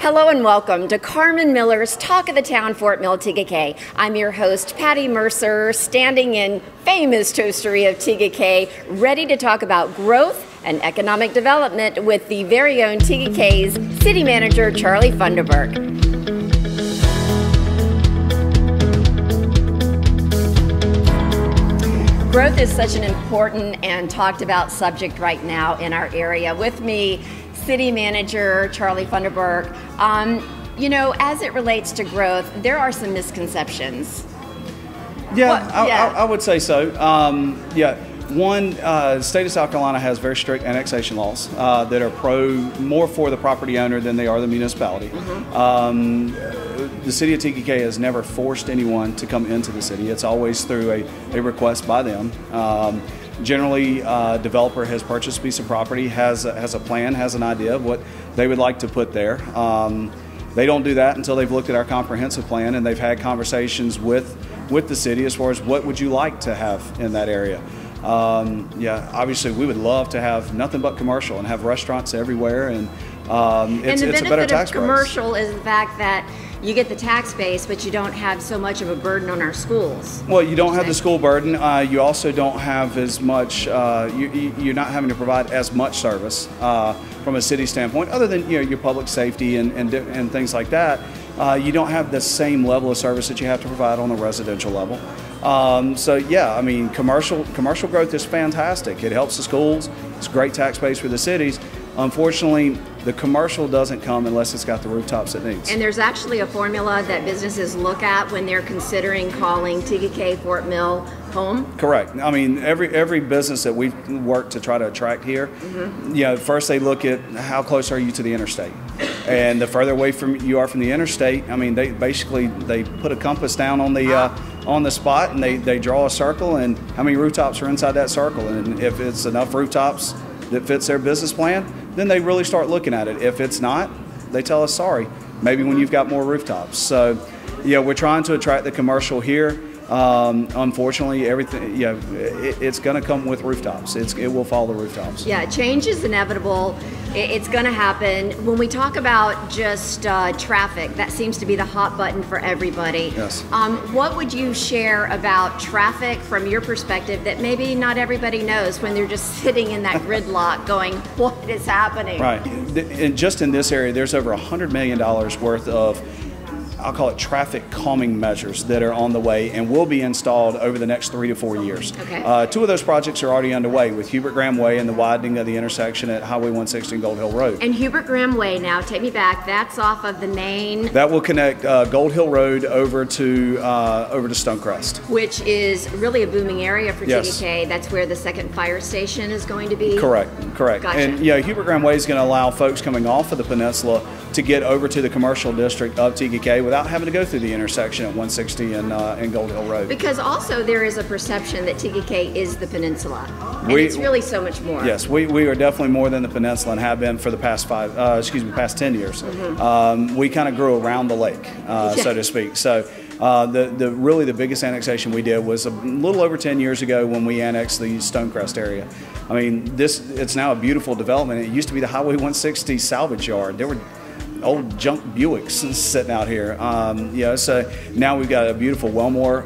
Hello and welcome to Carmen Miller's Talk of the Town, Fort Mill, Tega Cay. I'm your host, Patti Mercer, standing in famous toastery of Tega Cay, ready to talk about growth and economic development with the very own Tega Cay's City Manager, Charlie Funderburk. Growth is such an important and talked about subject right now in our area. With me, City Manager Charlie Funderburk. You know, as it relates to growth, there are some misconceptions. Yeah, I would say so. One, the state of South Carolina has very strict annexation laws that are more for the property owner than they are the municipality. The city of Tega Cay has never forced anyone to come into the city. It's always through a request by them. Generally, a developer has purchased a piece of property, has a plan, has an idea of what they would like to put there. They don't do that until they've looked at our comprehensive plan and they've had conversations with the city as far as what would you like to have in that area. Obviously we would love to have nothing but commercial and have restaurants everywhere, and it's a better tax base. Commercial is the fact that you get the tax base, but you don't have so much of a burden on our schools. Well, you don't have the school burden. You also don't have as much. You're not having to provide as much service from a city standpoint, other than your public safety and things like that. You don't have the same level of service that you have to provide on the residential level. So yeah, I mean, commercial growth is fantastic. It helps the schools. It's a great tax base for the cities. Unfortunately, the commercial doesn't come unless it's got the rooftops it needs. And there's actually a formula that businesses look at when they're considering calling Tega Cay Fort Mill home? Correct. I mean, every business that we've worked to try to attract here, first they look at how close are you to the interstate. And the further away you are from the interstate, I mean, they put a compass down on the spot, and they draw a circle, and how many rooftops are inside that circle. And if it's enough rooftops that fits their business plan, then they really start looking at it. If it's not, they tell us sorry, maybe when you've got more rooftops. So yeah, we're trying to attract the commercial here. Unfortunately, everything, it's going to come with rooftops. It will follow the rooftops. Yeah, change is inevitable. It's going to happen. When we talk about just traffic, that seems to be the hot button for everybody. Yes. What would you share about traffic from your perspective that maybe not everybody knows when they're just sitting in that gridlock going, what is happening? Right. And just in this area, there's over $100 million worth of, I'll call it, traffic calming measures that are on the way and will be installed over the next 3 to 4 years. Okay. Two of those projects are already underway, with Hubert Graham Way and the widening of the intersection at Highway 160 and Gold Hill Road. And Hubert Graham Way, now take me back, that's off of the main... That will connect Gold Hill Road over to Stonecrest. Which is really a booming area for Yes. Tega Cay. That's where the second fire station is going to be? Correct. Gotcha. And Hubert Graham Way is going to allow folks coming off of the peninsula to get over to the commercial district of Tega Cay without having to go through the intersection at 160 and Gold Hill Road. Because also there is a perception that Tega Cay is the peninsula, and it's really so much more. Yes, we are definitely more than the peninsula and have been for the past past 10 years. We kind of grew around the lake, so to speak. So really the biggest annexation we did was a little over 10 years ago when we annexed the Stonecrest area. I mean, it's now a beautiful development. It used to be the Highway 160 salvage yard. There were old junk Buicks sitting out here. So now we've got a beautiful Wellmore,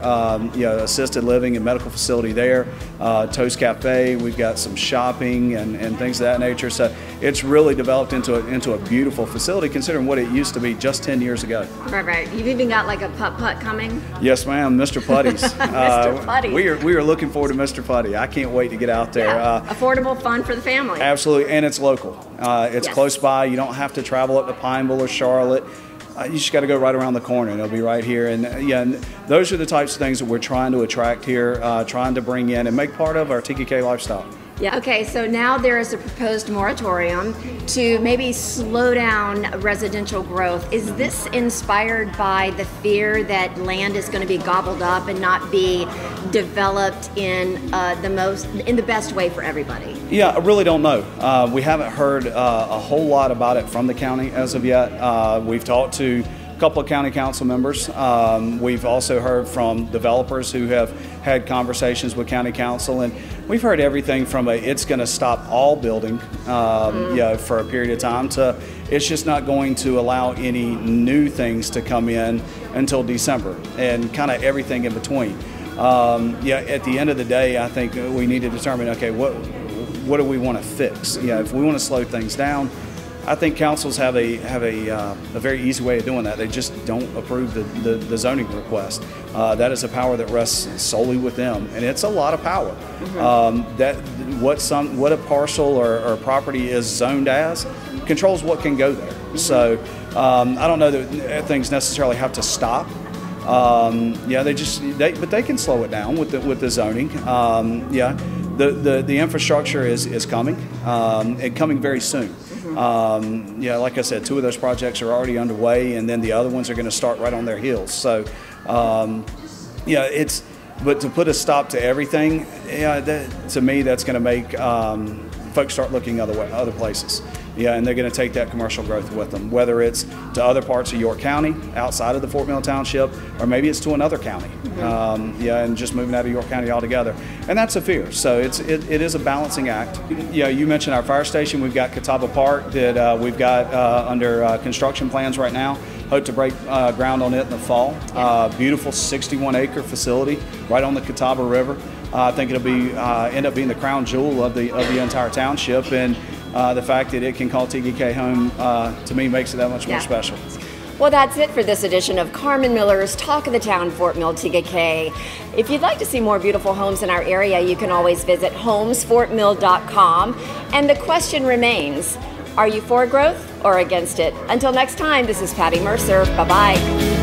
assisted living and medical facility there, Toast Cafe. We've got some shopping and things of that nature. So it's really developed into a beautiful facility, considering what it used to be just 10 years ago. Right. You've even got like a putt-putt coming? Yes, ma'am, Mr. Putty's. Mr. Putty. We are looking forward to Mr. Putty. I can't wait to get out there. Yeah. Affordable fun for the family. Absolutely, and it's local. It's close by. You don't have to travel up to Pineville or Charlotte. You just got to go right around the corner and it'll be right here. And and those are the types of things that we're trying to attract here, trying to bring in and make part of our Tega Cay lifestyle. Yeah. Okay, so now there is a proposed moratorium to maybe slow down residential growth. Is this inspired by the fear that land is going to be gobbled up and not be developed in the best way for everybody? Yeah, I really don't know. We haven't heard a whole lot about it from the county as of yet. We've talked to a couple of county council members. We've also heard from developers who have had conversations with county council, and we've heard everything from it's going to stop all building for a period of time to It's just not going to allow any new things to come in until December, and kind of everything in between. Yeah, at the end of the day, I think we need to determine, okay, what do we want to fix? Yeah, if we want to slow things down, I think councils have a very easy way of doing that. They just don't approve the zoning request. That is a power that rests solely with them, and it's a lot of power. What a parcel or property is zoned as controls what can go there. So I don't know that things necessarily have to stop. Yeah, but they can slow it down with the zoning. Yeah, the infrastructure is coming and coming very soon. Yeah, like I said, 2 of those projects are already underway, and then the other ones are going to start right on their heels. So, yeah, but to put a stop to everything, yeah, to me, that's going to make folks start looking other places. Yeah, and they're going to take that commercial growth with them, whether it's to other parts of York County, outside of the Fort Mill Township, or maybe it's to another county. Yeah, and just moving out of York County altogether. And that's a fear. So it is a balancing act. Yeah, you mentioned our fire station. We've got Catawba Park that we've got under construction plans right now. Hope to break ground on it in the fall. Beautiful 61-acre facility right on the Catawba River. I think it'll be end up being the crown jewel of the entire township, and the fact that it can call Tega Cay home, to me, makes it that much more special. Well, that's it for this edition of Carmen Miller's Talk of the Town, Fort Mill, Tega Cay. If you'd like to see more beautiful homes in our area, you can always visit homesfortmill.com. And the question remains, are you for growth or against it? Until next time, this is Patti Mercer. Bye-bye.